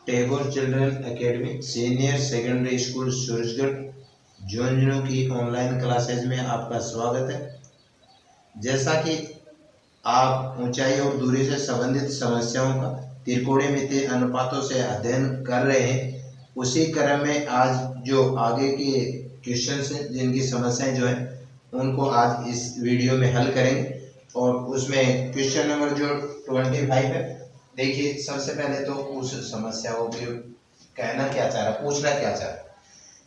Tagore children academy senior secondary school Surajgarh Jhunjhunu की online classes में आपका स्वागत है। जैसा कि आप ऊंचाई और दूरी से संबंधित समस्याओं का त्रिकोणमितीय अनुपातों से अध्ययन कर रहे हैं, उसी क्रम में आज जो आगे के क्वेश्चंस हैं जिनकी समस्याएं जो है उनको आज इस वीडियो में हल करेंगे। और उसमें क्वेश्चन नंबर जो 25 है, देखिए सबसे पहले तो उस समस्या को कहना क्या चाह रहा, पूछना क्या चाह रहा।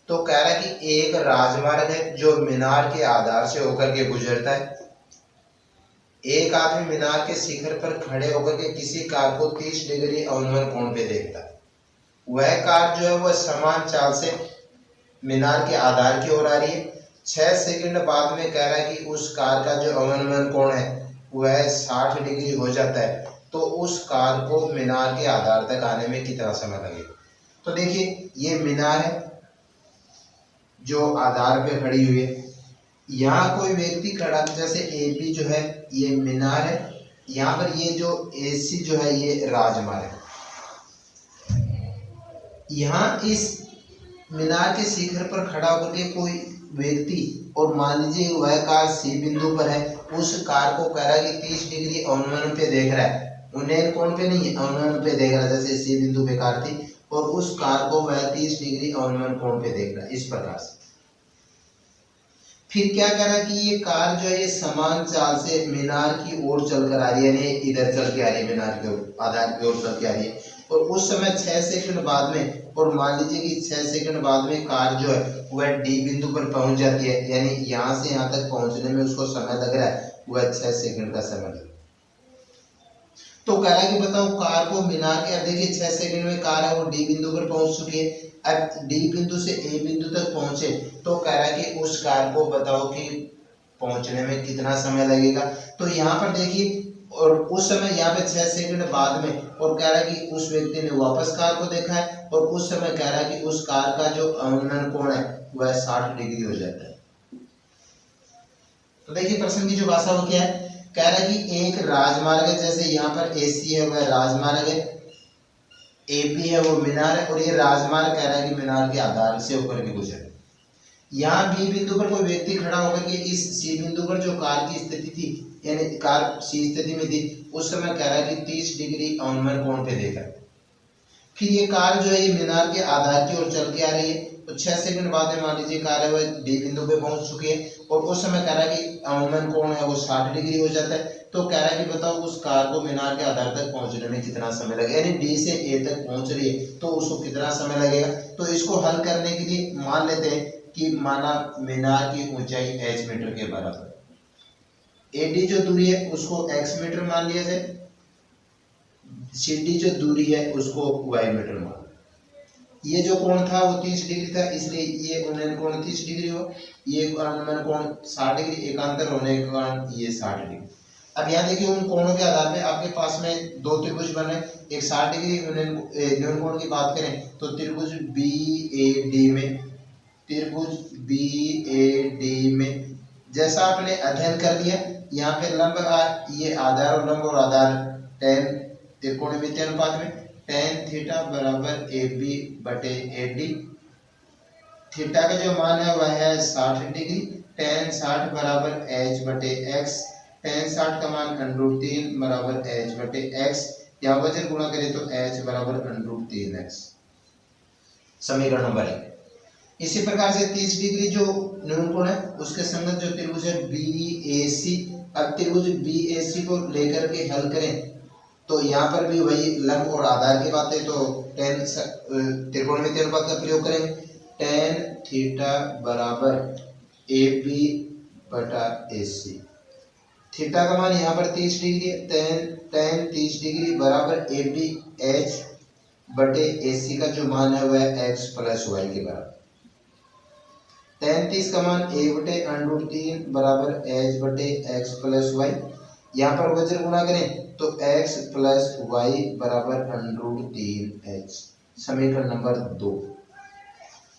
तो कह रहा कि एक राजमार्ग है जो मीनार के आधार से होकर के गुजरता है। एक आदमी मीनार के शिखर पर खड़े होकर के किसी कार को 30 डिग्री अवनमन कोण पे देखता है। वह कार जो है वह समान चाल से मीनार के आधार की ओर आ रही है। 6 सेकंड बाद में कह रहा है कि उस कार का जो अवनमन कोण है वह 60 डिग्री हो जाता है। तो उस कार को मीनार के आधार तक आने में कितना समय लगेगा। तो देखिए ये मीनार है जो आधार पे खड़ी हुई है। यहाँ कोई व्यक्ति खड़ा, जैसे एबी जो है ये मीनार है, यहाँ पर ये जो एसी जो है ये राजमार्ग है। यहाँ इस मीनार के शिखर पर खड़ा होकर के कोई व्यक्ति, और मान लीजिए वह कार सी बिंदु पर है, उस कार को कह रहा है कि 30 डिग्री अवनमन पे देख रहा है, उन्नयन कोण पे नहीं, अवनमन पे देख रहा है। जैसे सी बिंदु पे कार थी और उस कार को वह 30 डिग्री अवनमन कोण पे देख रहा है, इस प्रकार से। फिर क्या कह रहा है कि ये कार जो है ये समान चाल से मीनार की ओर चलकर आ रही है, यानी इधर चल के आ रही है, मीनार की ओर आधार की ओर चल के आ रही है। और उस समय 6 सेकंड बाद में, और मान लीजिए कि 6 सेकंड बाद में कार जो है वह डी बिंदु पर पहुंच जाती है, यानी यहाँ से यहाँ तक पहुंचने में उसको समय लग रहा है, वह 6 सेकंड का समय लग रहा है। तो कह रहा है कि बताओ कार को मीनार के, अब देखिए 6 सेकंड में कार है वो डी बिंदु पर पहुंच चुकी है। अब डी बिंदु से ए बिंदु तक पहुंचे, तो कह रहा है कि उस कार को बताओ कि पहुंचने में कितना समय लगेगा। तो यहाँ पर देखिए, और उस समय यहाँ पे 6 सेकंड बाद में, और कह रहा है कि उस व्यक्ति ने वापस कार को देखा है, और उस समय कह रहा है कि उस कार का जो अवनमन कोण है वह 60 डिग्री हो जाता है। तो देखिए प्रश्न की जो भाषा वो क्या है, कह रहा है कि एक राजमार्ग है, जैसे यहाँ पर एसी है वह राजमार्ग है, एबी है वो मीनार है, और ये राजमार्ग कह रहा है कि मीनार के आधार से होकर के गुजरे। यहाँ बी बिंदु पर कोई व्यक्ति खड़ा होकर के इस सी बिंदु पर जो कार की स्थिति थी, यानी कार सी स्थिति में थी, उस समय कह रहा है कि 30 डिग्री अवनमन कोण पे देखा। फिर ये कार जो है ये मीनार के आधार की ओर चल के आ रही है। तो 6 सेकंड बाद में मान लीजिए कार है वह डी बिंदु पे पहुंच चुकी है, और उस समय कह रहा है कि अवनमन कोण है वो 60 डिग्री हो जाता है। तो कह रहा है कि बताओ उस कार को मीनार के आधार तक पहुंचने में कितना समय लगेगा, यानी डी से ए तक पहुंच रही है तो उसको कितना समय लगेगा। तो इसको हल करने के लिए मान लेते हैं कि माना मीनार की ऊंचाई h मीटर के बराबर, एडी जो दूरी है उसको x मीटर मान लिया जाए, सीडी जो दूरी है उसको y मीटर मान। ये जो कोण था वो 30 डिग्री था, इसलिए ये उन्नयन कोण 30 डिग्री हो, ये अवनमन कोण 60 डिग्री, एकांतर होने के कारण ये 60 डिग्री। अब यहाँ देखिए उन कोणों के आधार पे आपके पास में दो त्रिभुज बने, एक 60 डिग्री न्यून कोण की बात करें तो त्रिभुज BAD में, त्रिभुज BAD में जैसा आपने अध्ययन कर लिया, यहाँ पे लंब ये आधार और लंब और आधार tan त्रिकोणमितीय अनुपात में tan थीटा बराबर AB बटे AD। थीटा का जो मान है वह है 60 डिग्री, tan 60 बराबर h बटे x, tan 60 का मान √3 बराबर h बटे x, यहाँ वजन गुणा करें तो h बराबर √3x, समीकरण नंबर 1। इसी प्रकार से 30 डिग्री जो न्यून कोण है उसके संगत जो त्रिभुज है BAC, अब त्रिभुज BAC को लेकर के हल करें तो यहाँ पर भी वही लंब और आधार की बात है, तो tan त्रिकोणमितीय अनुपात का प्रयोग करेंगे। tan थीटा बराबर AB बटा AC, थीटा का मान यहाँ पर 30 डिग्री है, tan 30 डिग्री बराबर AB h बटे AC का जो मान है वह x प्लस y के बराबर। tan 30 का मान a बटे √3 बराबर h बटे x प्लस y, यहाँ पर वजन गुणा करें तो x प्लस y बराबर √3h, समीकरण नंबर 2।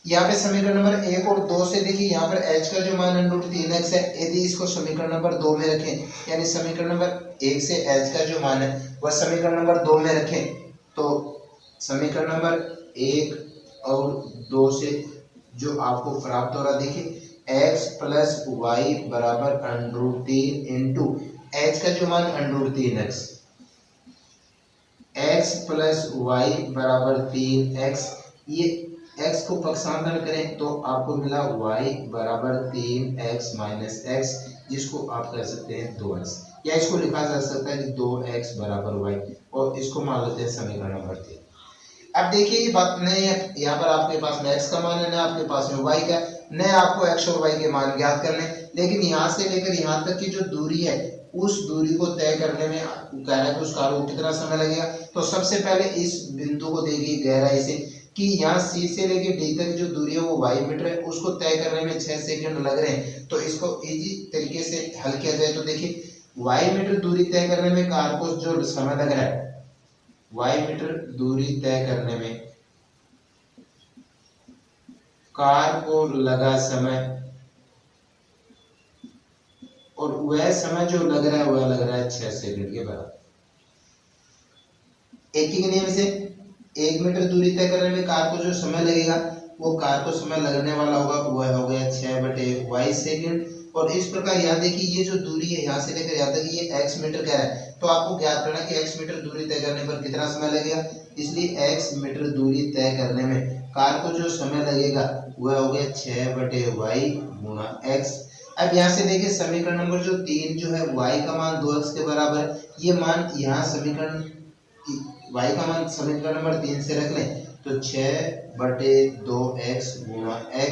यहाँ पे समीकरण नंबर 1 और 2 से देखिए यहाँ पर h का जो मान √3x है, यदि इसको समीकरण नंबर 2 में रखें, यानी समीकरण नंबर 1 से h का जो मान है वह समीकरण नंबर 2 में रखें, तो समीकरण नंबर 1 और 2 से जो आपको प्राप्त हो रहा, देखिए x प्लस वाई बराबर √3 इंटू एच का जो मान √3x, x प्लस वाई बराबर 3x, ये x को पक्षांतर करें तो आपको मिला y बराबर 3x माइनस x, जिसको आप कर सकते हैं 2x, या इसको लिखा जा सकता है कि 2x बराबर y, और इसको मान लेते हैं समीकरण नंबर 3। अब देखिए ये बात नहीं है, यहाँ पर आपके पास में x का मान है, ना आपके पास में y का, न आपको x और y के मान ज्ञात करने, लेकिन यहाँ से लेकर यहाँ तक की जो दूरी है उस दूरी को तय करने में कह रहा है कि उस कार्य को कितना समय लगेगा। तो सबसे पहले इस बिंदु को देखिए गहराई से कि यहाँ C से लेके D तक जो दूरी है वो y मीटर है, उसको तय करने में 6 सेकंड लग रहे हैं। तो इसको इजी तरीके से हल किया जाए तो देखिए y मीटर दूरी तय करने में कार को जो समय लग रहा है, y मीटर दूरी तय करने में कार को लगा समय, और वह समय जो लग रहा है वह लग रहा है 6 सेकंड के बराबर। एक ही नियम से 1 मीटर दूरी तय करने में कार को जो समय लगेगा वो कार को समय लगने वाला होगा वह हो गया 6/y सेकंड। और इस प्रकार यहाँ देखिए ये जो दूरी है यहाँ से लेकर यहाँ तक ये x मीटर कह रहा है, तो आपको ज्ञात करना कि x मीटर दूरी तय करने पर कितना समय लगेगा, इसलिए x मीटर दूरी तय करने में कार को जो समय लगेगा वह हो गया 6/y गुणा x। अब यहाँ से देखिए समीकरण नंबर जो 3 जो है y का मान 2x के बराबर, ये मान यहाँ समीकरण y का मान समीकरण नंबर 3 से रख लें तो 6/2x गुणा x,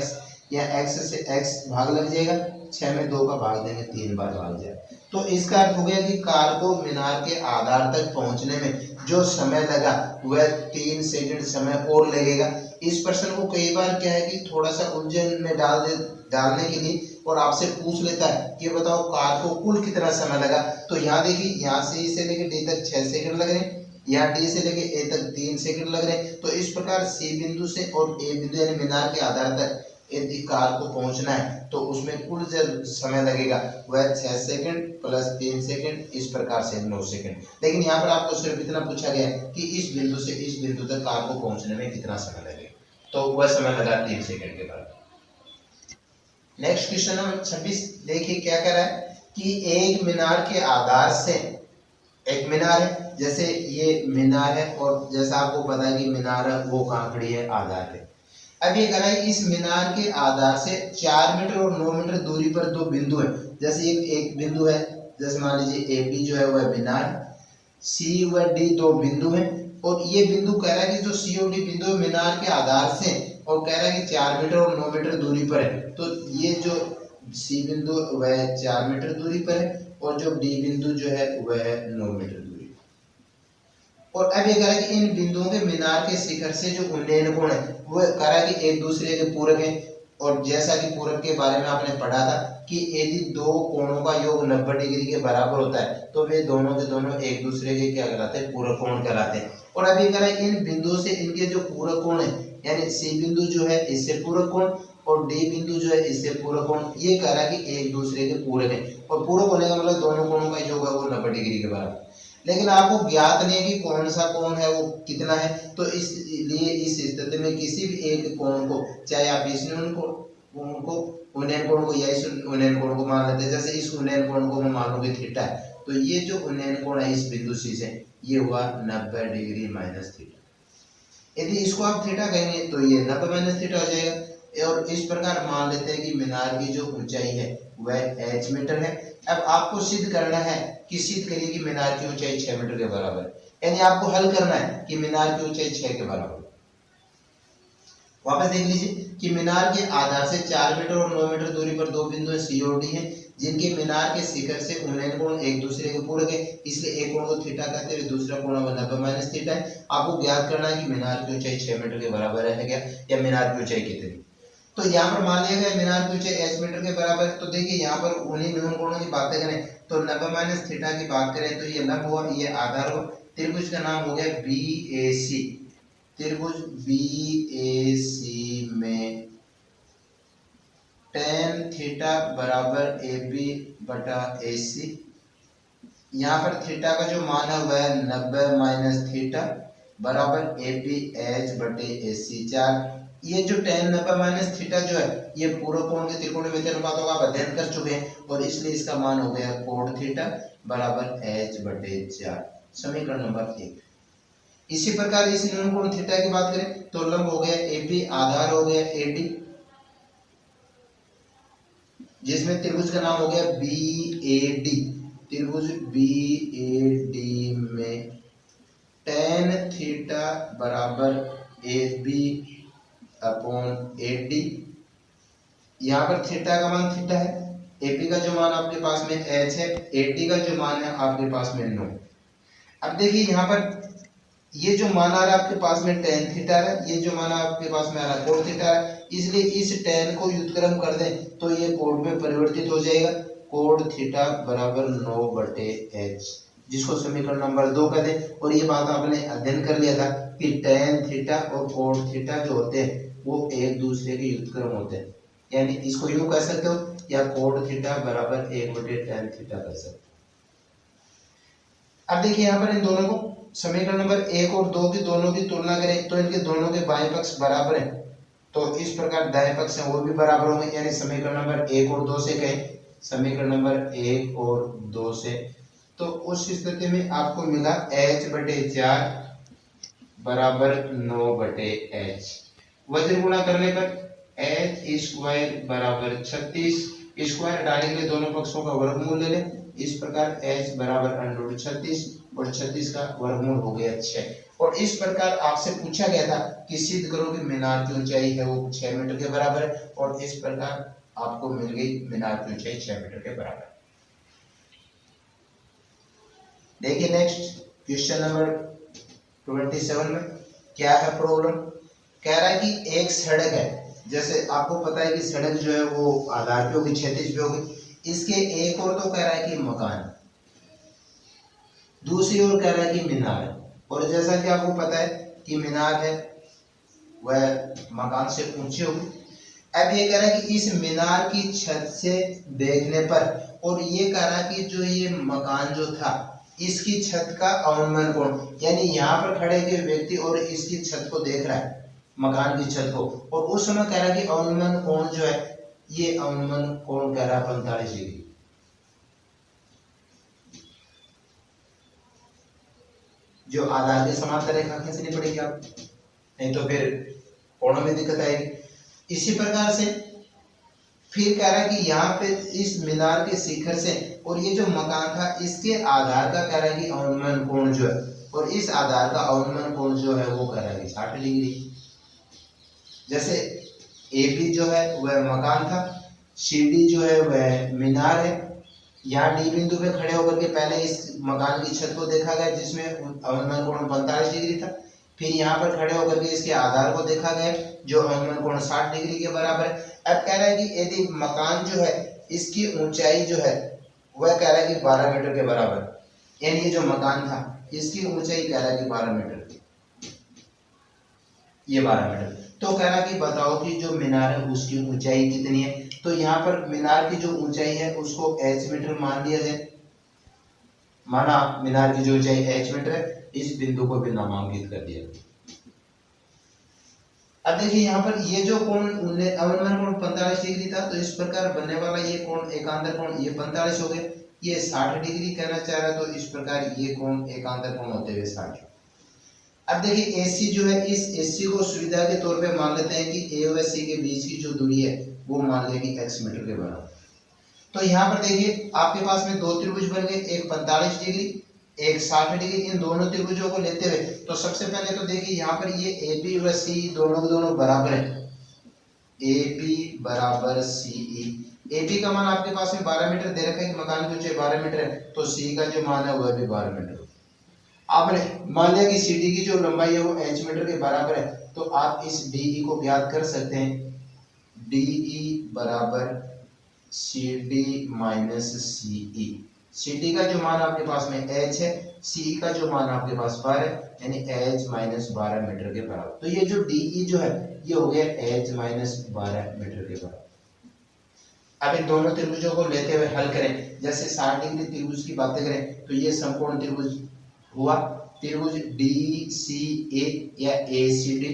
या x से x भाग लग जाएगा, 6 में 2 का भाग देंगे 3 बार भाग जाए। तो इसका अर्थ हो गया कि कार को मीनार के आधार तक पहुंचने में जो समय लगा वह 3 सेकंड समय और लगेगा। इस प्रश्न को कई बार क्या है कि थोड़ा सा उलझन में डालने के लिए और आपसे पूछ लेता है कि बताओ कार को कुल कितना समय लगा। तो यहाँ देखिए यहाँ से से लेकर डी तक 6 सेकंड लग रहे हैं, यहाँ डी से लेकर ए तक 3 सेकंड लग रहे हैं। तो इस प्रकार सी बिंदु से और ए बिंदु यानी मीनार के आधार तक यदि कार को पहुंचना है तो उसमें कुल जो समय लगेगा वह 6 सेकंड प्लस 3 सेकंड, इस प्रकार से 9 सेकंड। लेकिन यहाँ पर आपको सिर्फ इतना पूछा गया है कि इस बिंदु से इस बिंदु तक कार को पहुंचने में कितना समय लगेगा, तो वह समय लगा 3 सेकंड के बराबर। नेक्स्ट क्वेश्चन नंबर 26 देखिए क्या कह रहा है कि एक मीनार के आधार से, एक मीनार है जैसे ये मीनार है और जैसा आपको पता है कि मीनार है वो कहाँ खड़ी है, आधार है। अब ये कह रहा है इस मीनार के आधार से 4 मीटर और 9 मीटर दूरी पर दो बिंदु है। जैसे एक बिंदु है, जैसे मान लीजिए ए बी जो है वह मीनार, सी व डी दो बिंदु है, और ये बिंदु कह रहा है कि जो सी और डी बिंदु मीनार के आधार से, और कह रहा है कि 4 मीटर और 9 मीटर दूरी पर है। तो ये जो सी बिंदु वह 4 मीटर दूरी पर है और जो डी बिंदु जो है वह 9 मीटर दूरी। और अब ये कह रहा है कि इन बिंदुओं के मीनार के शिखर से जो उन्नयन कोण है वह कह रहा है कि एक दूसरे के पूरक है। और जैसा कि पूरक के बारे में आपने पढ़ा था कि यदि दो कोणों का योग 90 डिग्री के बराबर होता है तो वे दोनों के दोनों एक दूसरे के क्या कहलाते हैं, पूरक कोण कहलाते हैं। और अब ये कह रहा है इन बिंदुओं से इनके जो पूरक कोण है, यानी सी बिंदु जो है इससे पूरक कोण और डी बिंदु जो है इससे पूरक कोण, ये कह रहा है कि एक दूसरे के पूरक है। और पूरक होने का मतलब दोनों कोणों का योग है वो 90 डिग्री के बराबर। लेकिन आपको ज्ञात नहीं है कि कौन सा कोण है वो कितना है, तो इसलिए इस स्थिति में किसी भी एक कोण को, चाहे आप इस उन्नयन कोण को या इस उन्नयन कोण को मान लेते हैं। जैसे इस उन्नयन कोण को मैं मान लूंगी थीटा है, तो ये जो उन्नयन कोण है इस बिंदु सी से ये हुआ 90 डिग्री माइनस थीटा। यदि इसको आप थीटा कहेंगे तो ये 90 माइनस थीटा हो जाएगा। और इस प्रकार मान लेते हैं कि मीनार की जो ऊंचाई है वह h मीटर है। अब आपको सिद्ध करना है कि सिद्ध करिए कि मीनार की ऊंचाई 6 मीटर के बराबर है, यानी आपको हल करना है कि मीनार की ऊंचाई 6 के बराबर। वापस देख लीजिए कि मीनार के आधार से 4 मीटर और 9 मीटर दूरी पर दो बिंदु है सी और डी है, जिनके मीनार के शिखर से उन्नयन कोण एक दूसरे के पूरक है, इसलिए एक कोण को थीटा कहते हैं, दूसरा कोण 90 माइनस थीटा है। आपको ज्ञात करना है कि मीनार की ऊंचाई 6 मीटर के बराबर है क्या, या मीनार की ऊंचाई कितनी। तो यहाँ पर मान लिया गया मीनार की ऊंचाई h मीटर के बराबर है। तो देखिए यहाँ पर उन्हीं न्यून कोणों की बातें करें तो 90 माइनस थीटा की बात करें तो ये लंब हुआ, ये आधार हुआ। त्रिभुज का नाम हो गया BAC। त्रिभुज BAC में tan थीटा बराबर AB बटा AC। यहाँ पर थीटा का जो मान है वह 90 माइनस थीटा, बराबर ए पी एच बटे ए सी 4। ये जो tan 90 माइनस थीटा जो है ये पूर्व कोण के त्रिकोणमितीय अनुपातों का आप अध्ययन कर चुके हैं और इसलिए इसका मान हो गया कोण थीटा बराबर h बटे 4, समीकरण नंबर 1। इसी प्रकार इस न्यून कोण थीटा की बात करें तो लंब हो गया एपी, आधार हो गया एडी, जिसमें त्रिभुज का नाम हो गया बी ए डी। त्रिभुज बी ए डी में tan थीटा बराबर A B upon A D. यहाँ पर थीटा का मान थीटा है, एपी का जो मान आपके पास में एच है, एडी का जो मान है आपके पास में 9। अब देखिए यहाँ पर ये जो मान आ रहा है आपके पास में tan थीटा है, ये जो मान आपके पास में आ रहा है कोण थीटा है, इसलिए इस tan को व्युत्क्रम कर दें तो ये कोण में परिवर्तित हो जाएगा, कोण थीटा बराबर 9 बटे h, जिसको समीकरण नंबर 2 कह दें। और ये बात आपने अध्ययन कर लिया था कि tan थीटा और कोण थीटा जो होते हैं वो एक दूसरे के व्युत्क्रम होते हैं, यानी इसको यूं कह सकते हो या कोण थीटा बराबर 1 बटे tan थीटा कर सकते हो। अब देखिए यहाँ पर इन दोनों को समीकरण नंबर 1 और 2 की दोनों की तुलना करें तो इनके दोनों के बाएं पक्ष बराबर हैं, तो इस प्रकार दाएं पक्ष हैं वो भी बराबर होंगे, यानी समीकरण नंबर 1 और 2 से कहें, समीकरण नंबर 1 और 2 से, तो उस स्थिति में आपको मिला h बटे 4 बराबर 9 बटे h। वज्र गुणा करने पर h स्क्वायर बराबर 36, स्क्वायर हटाने के लिए दोनों पक्षों का वर्गमूल ले लें, इस प्रकार h बराबर √ 36 और 36 का वर्गमूल हो गया 6। और इस प्रकार आपसे पूछा गया था कि सिद्ध करो कि मीनार की ऊंचाई है वो 6 मीटर के बराबर है, और इस प्रकार आपको मिल गई मीनार की ऊंचाई 6 मीटर के बराबर। देखिए नेक्स्ट क्वेश्चन नंबर 27 में क्या है प्रॉब्लम। कह रहा है कि एक सड़क है, जैसे आपको पता है कि सड़क जो है वो आधार पे होगी, क्षैतिज पे होगी, इसके एक और तो कह रहा है कि मकान, दूसरी ओर कह रहा है कि मीनार है। और जैसा कि आपको पता है कि मीनार है वह मकान से ऊंची होगी। अब ये कह रहा है कि इस मीनार की छत से देखने पर, और ये कह रहा है कि जो ये मकान जो था इसकी छत का अवनमन कोण, यानी यहाँ पर खड़े हुए व्यक्ति और इसकी छत को देख रहा है, मकान की छत को, और उस समय कह रहा है कि अवनमन कोण जो है ये अवनमन कोण कह रहा है 45 डिग्री। जो आधार के समांतर रेखा खींचनी पड़ेगी आप, नहीं तो फिर कोणों में दिक्कत आएगी। इसी प्रकार से फिर कह रहा है कि यहाँ पे इस मीनार के शिखर से और ये जो मकान था इसके आधार का कह रहा है कि अवनमन कोण जो है, और इस आधार का अवनमन कोण जो है वो कह रहा है कि 60 डिग्री। जैसे AB जो है वह मकान था, CD जो है वह मीनार है, यहाँ डी बिंदु पे खड़े होकर के पहले इस मकान की छत को देखा गया जिसमें अवनमन कोण 45 डिग्री था, फिर यहाँ पर खड़े होकर के इसके आधार को देखा गया जो अवनमन कोण 60 डिग्री के बराबर है। अब कह रहा है कि यदि मकान जो है इसकी ऊंचाई जो है वह कह रहा है कि 12 मीटर के बराबर, यानी ये जो मकान था इसकी ऊंचाई कह रहा है कि 12 मीटर, ये 12 मीटर। तो कह रहा है कि बताओ कि जो मीनार है उसकी ऊंचाई कितनी है। तो यहाँ पर मीनार की जो ऊंचाई है उसको h मीटर मान दिया जाए, माना मीनार की जो ऊंचाई h मीटर है, इस बिंदु को भी नामांकित कर दिया। अब देखिए यहाँ पर ये जो कोण अवनमन कोण 45 डिग्री था, तो इस प्रकार बनने वाला ये कोण एकांतर कोण ये 45 हो गए, ये 60 डिग्री कहना चाह रहा है, तो इस प्रकार ये कोण एकांतर कोण होते हुए 60। अब देखिए AC जो है, इस AC को सुविधा के तौर पे मान लेते हैं कि A और C के बीच की जो दूरी है वो मान लेंगे x मीटर के बराबर। तो यहाँ पर देखिए आपके पास में दो त्रिभुज बन गए, एक 45 डिग्री एक 60 डिग्री। इन दोनों त्रिभुजों को लेते हुए तो सबसे पहले तो देखिए यहाँ पर ये AB और C दोनों के दोनों बराबर है, AB बराबर CE। AB का मान आपके पास में 12 मीटर दे रखा है कि मकान की ऊंचाई 12 मीटर है, तो C का जो मान है वह भी 12 मीटर। आपने मान लिया कि CD की जो लंबाई है वो h मीटर के बराबर है, तो आप इस DE को ज्ञात कर सकते हैं, DE बराबर CD माइनस CE। CD का जो मान आपके पास में h है, CE का जो मान आपके पास 12 है, यानी h माइनस 12 मीटर के बराबर। तो ये जो DE जो है ये हो गया h माइनस 12 मीटर के बराबर। अब इन दोनों त्रिभुजों को लेते हुए हल करें, जैसे 60 डिग्री त्रिभुज की बातें करें तो ये समकोण त्रिभुज हुआ, त्रिभुज डी सी ए या ए सी डी,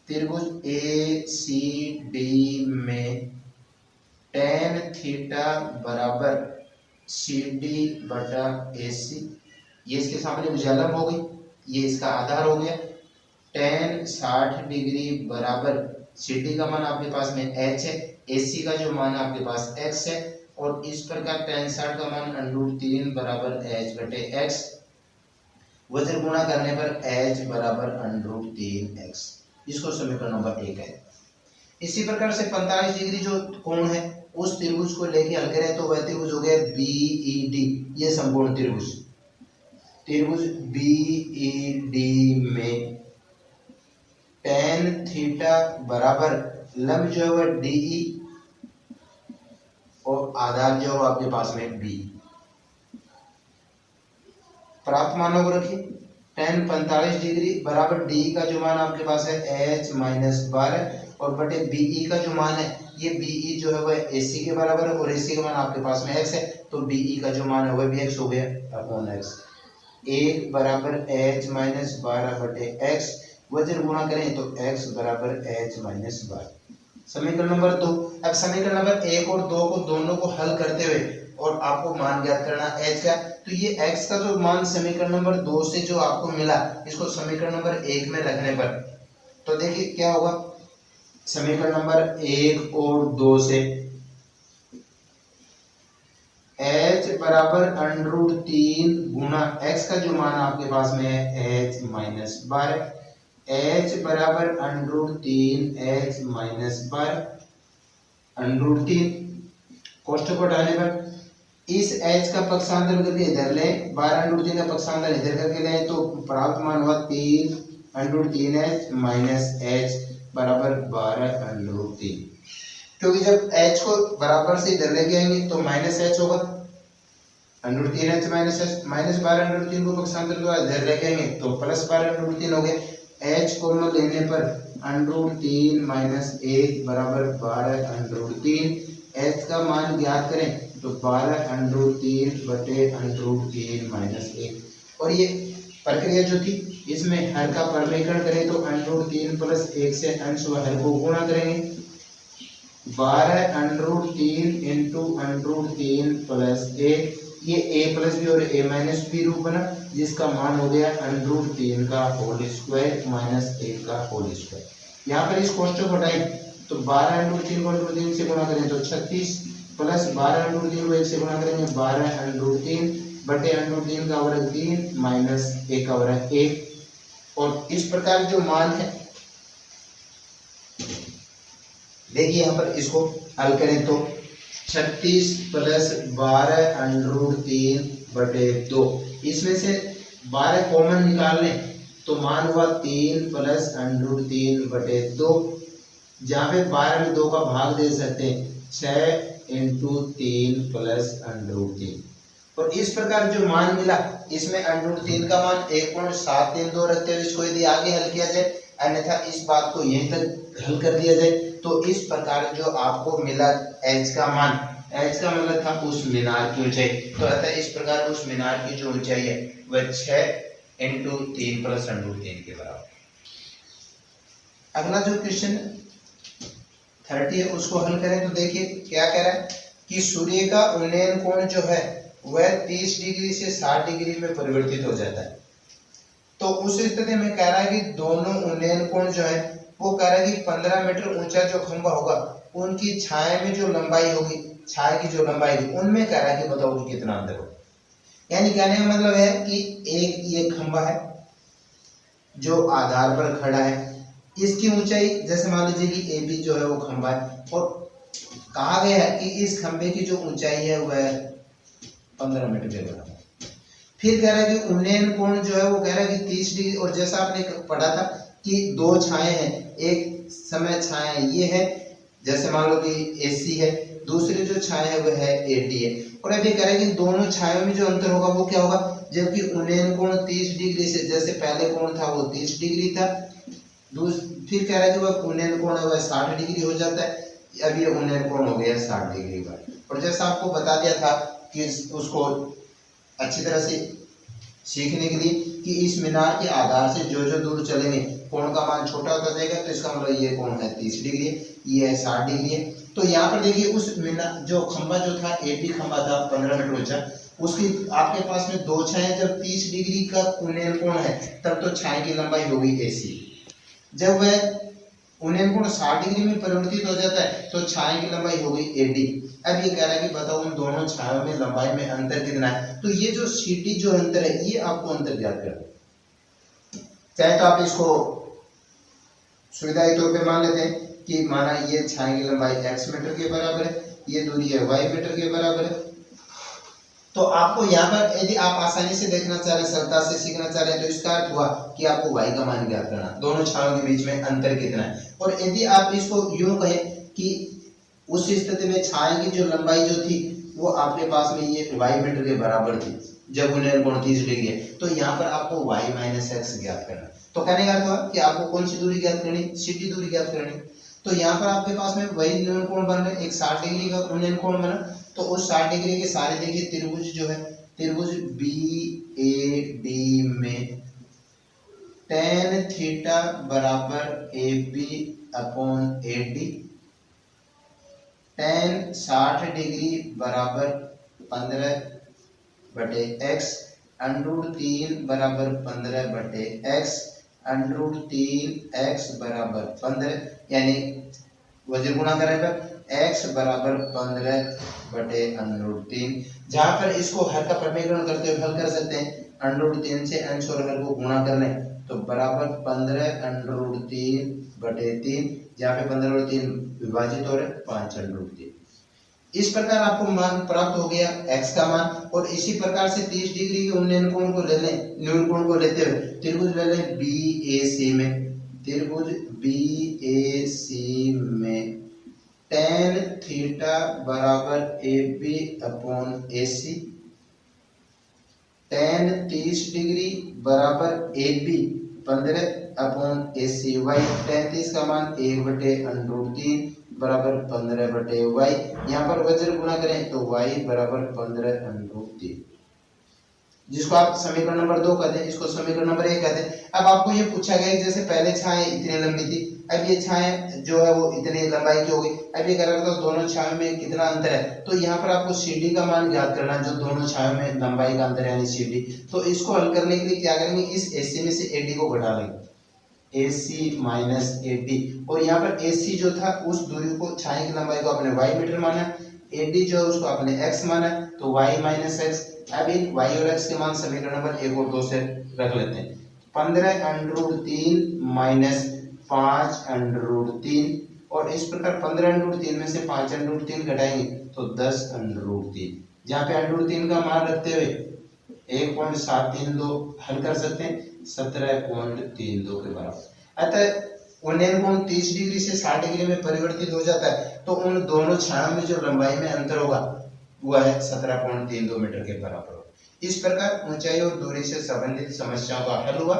त्रिभुज ए सी डी में tan थीटा बराबर सी डी बटा ए सी, ये इसके सामने भुजालंब हो गई, ये इसका आधार हो गया। tan 60 डिग्री बराबर सी डी का मान आपके पास में h है, AC का जो मान आपके पास x है, और इस प्रकार tan 60 का मान √3 बराबर h बटे x, वज्र गुणा करने पर h बराबर √3x, इसको समीकरण नंबर 1 है। इसी प्रकार से 45 डिग्री जो कोण है उस त्रिभुज को लेके हल करें तो वह त्रिभुज हो गया BED, ये संपूर्ण त्रिभुज, त्रिभुज BED में tan थीटा बराबर लंब जो है वह DE और आधार जो है आपके पास में B। प्राप्त मानों को रखिए, tan 45 डिग्री बराबर DE का जो मान आपके पास है h माइनस 12 और बटे BE का जो मान है, ये BE जो है वह AC के बराबर है और AC का मान आपके पास में x है, तो BE का जो मान है वह भी x हो गया अपॉन x। 1 बराबर h माइनस 12 बटे x, वज्र गुणा करें तो x बराबर h माइनस 12। समीकरण नंबर 2। अब समीकरण नंबर 1 और 2 को दोनों को हल करते हुए और आपको मान ज्ञात करना h का, तो ये x का जो मान समीकरण नंबर 2 से जो आपको मिला, इसको समीकरण नंबर 1 में रखने पर तो देखिए क्या होगा। समीकरण नंबर 1 और 2 से h बराबर √3 गुना x का जो मान आपके पास में है h माइनस 12, h बराबर √3 h माइनस 12 √3, कोष्ठक को हटाने पर इस h का पक्षांतर करके इधर लें, 12 √3 का पक्षांतर इधर करके लें तो प्राप्त मान हुआ 3 √3h माइनस h बराबर 12 √3, क्योंकि जब h को बराबर से इधर लेके आएंगे तो माइनस h होगा, √3h माइनस h, माइनस 12 √3 को पक्षांतर द्वारा इधर लेके आएंगे तो प्लस 12 √3 हो गया। h को लेने पर √3 माइनस 1 बराबर 12 √3, h का मान ज्ञात करें तो 12 √3 बटे √3 माइनस 1, और ये प्रक्रिया जो थी इसमें हर का परिमेयकरण करें तो √3 प्लस 1 से अंश व हर को गुणा करेंगे, 12 √3 इंटू √3 प्लस 1, ये a प्लस बी और a माइनस बी रूप बना, जिसका मान हो गया √3 का होल स्क्वायर माइनस 1 का होल स्क्वायर। यहाँ पर इस कोष्ठक को हटाएं तो 12 √3 को √3 से गुणा करें तो 36 प्लस 12 √3 को 1 से गुणा करेंगे 12 √3 बटे √3 का वर्ग 3 माइनस 1 का वर्ग 1, और इस प्रकार जो मान है देखिए यहाँ पर इसको हल करें तो 36 प्लस 12 √3 बटे 2, इसमें से 12 कॉमन निकाल लें तो मान हुआ 3 प्लस √3 बटे 2, जहाँ पे 12 में 2 का भाग दे सकते हैं 6 इंटू 3 प्लस √3, और इस प्रकार जो मान मिला इसमें √3 का मान 1.732 रखते हुए इसको यदि आगे हल किया जाए, अन्यथा इस बात को यहीं तक हल कर दिया जाए तो इस प्रकार जो आपको मिला h का मान, h का मतलब था उस मीनार की ऊंचाई, तो अतः इस प्रकार उस मीनार की जो ऊंचाई है वह 6 इंटू 3 प्लस √3 के बराबर। अगला जो क्वेश्चन 30 है उसको हल करें तो देखिए क्या कह रहा है कि सूर्य का उन्नयन कोण जो है वह 30 डिग्री से 60 डिग्री में परिवर्तित हो जाता है, तो उस स्थिति में कह रहा है कि दोनों उन्नयन कोण जो है वो कह रहा है कि 15 मीटर ऊंचा जो खंभा होगा उनकी छाया में जो लंबाई होगी, छाया की जो लंबाई होगी उनमें कह रहा है कि बताओ कि कितना अंतर होगा। यानी कहने का मतलब है कि एक ये खंभा है जो आधार पर खड़ा है, इसकी ऊंचाई जैसे मान लीजिए कि AB जो है वो खंभा है, और कहा गया है कि इस खंभे की जो ऊंचाई है वह 15 मीटर के बराबर। फिर कह रहा है कि उन्नयन कोण जो है वो कह रहा है कि 30 डिग्री, और जैसा आपने पढ़ा था कि दो छाए हैं, एक समय छाया ये है जैसे मान लो कि AC है, दूसरी जो छाया है वह है AD है, और अभी कह रहा है कि दोनों छायों में जो अंतर होगा वो क्या होगा, जबकि उन्नयन कोण 30 डिग्री से, जैसे पहले कोण था वो 30 डिग्री था, फिर कह रहा है कि वह उन्नयन कोण है वह 60 डिग्री हो जाता है, अब ये उन्नयन कोण हो गया 60 डिग्री का। और जैसा आपको बता दिया था कि उसको अच्छी तरह से सीखने के लिए कि इस मीनार के आधार से जो जो दूर चलेंगे कोण का मान छोटा होता जाएगा, तो इसका मतलब ये कोण है 30 डिग्री, ये है 60 डिग्री है। तो यहाँ पर देखिए उस मीनार जो खंबा जो था AB खंबा था 15 मीटर ऊंचा, उसकी आपके पास में दो छाएं जब 30 डिग्री का उन्नयन कोण है तब तो छाए की लंबाई होगी AC। जब वह उन्नयन कोण 60 डिग्री में परिवर्तित हो जाता है तो छाए की लंबाई होगी AD। अब ये कह रहा है कि बताओ उन दोनों छायों में लंबाई में अंतर कितना है, तो ये जो CD जो अंतर है ये आपको अंतर ज्ञात करना है। चाहे तो आप इसको सुविधा के तौर पे मान लेते हैं कि माना ये छाया की लंबाई x मीटर के बराबर है, ये दूरी है y मीटर के बराबर है। तो आपको यहाँ पर यदि आप आसानी से देखना चाह रहे हैं, सरलता से सीखना चाह रहे हैं, तो इसका अर्थ हुआ कि आपको y का मान ज्ञात करना, दोनों छायों के बीच में अंतर कितना है। और यदि आप इसको यूं कहें कि उस स्थिति में छाया की जो लंबाई जो थी वो आपके पास में ये y मीटर के बराबर थी जब उन्नयन कोण 30 डिग्री है, तो यहाँ पर आपको y माइनस x ज्ञात करना। तो कहने का अर्थ हुआ कि आपको कौन सी दूरी ज्ञात करनी, CD दूरी ज्ञात करनी। तो यहाँ पर आपके पास में वही उन्नयन कोण बन रहे, एक 60 डिग्री का उन्नयन कोण बना, तो उस 60 डिग्री के सारे देखिए त्रिभुज जो है, त्रिभुज BAD में tan थीटा बराबर AB upon AD, tan 60 degree बराबर 15/x, √3 बराबर 15/x, √3x बराबर 15, यानी वज्र गुणा करेगा x बराबर 15/√3। जहां पर इसको हर का प्रमेयकरण करते हुए हल कर सकते हैं, √3 से अंश और हर को गुणा कर लें तो बराबर 15√3/3, जहाँ पे 15/3 विभाजित हो रहा है 5/3। इस प्रकार आपको मान प्राप्त हो गया x का मान। और इसी प्रकार से 30 डिग्री के उन्नयन कोण को ले लें, न्यून कोण को लेते हुए त्रिभुज ले लें BAC में, त्रिभुज BAC में tan थीटा बराबर AB upon AC, tan 30 degree बराबर AB 15 upon AC y, tan 30 का मान 1/√3 बराबर 15/y, यहाँ पर वज्र गुणा करें तो y बराबर 15/√3, जिसको आप समीकरण नंबर 2 कहते हैं, इसको समीकरण नंबर 1 कहते हैं। अब आपको ये पूछा गया कि जैसे पहले छाया इतनी लंबी थी, अब ये छाया जो है वो इतनी लंबाई की हो गई, अब ये कह रहा था दोनों छायों में कितना अंतर है, तो यहाँ पर आपको CD का मान ज्ञात करना, जो दोनों छायों में लंबाई का अंतर है यानी CD। तो इसको हल करने के लिए क्या करेंगे, इस AC में से AD को घटा लेंगे, AC माइनस AD, और यहाँ पर AC जो था उस दूरी को, छाया की लंबाई को आपने y मीटर माना, AD जो है उसको आपने x माना, तो y माइनस x। अब इन y और x के मान समीकरण नंबर 1 और 2 से रख लेते हैं, 15/√3 माइनस 5/√3, और इस प्रकार 15/√3 में से 5/√3 घटाएंगे तो 10/√3, जहाँ पे √3 का मान रखते हुए 1.732 हल कर सकते हैं, 17.32 के बराबर। अतः उन्नयन कोण 30 डिग्री से 60 डिग्री में परिवर्तित हो जाता है, तो उन दोनों छायों में जो लंबाई में अंतर होगा वह है 17.32 मीटर के बराबर। इस प्रकार ऊंचाई और दूरी से संबंधित समस्याओं का हल हुआ।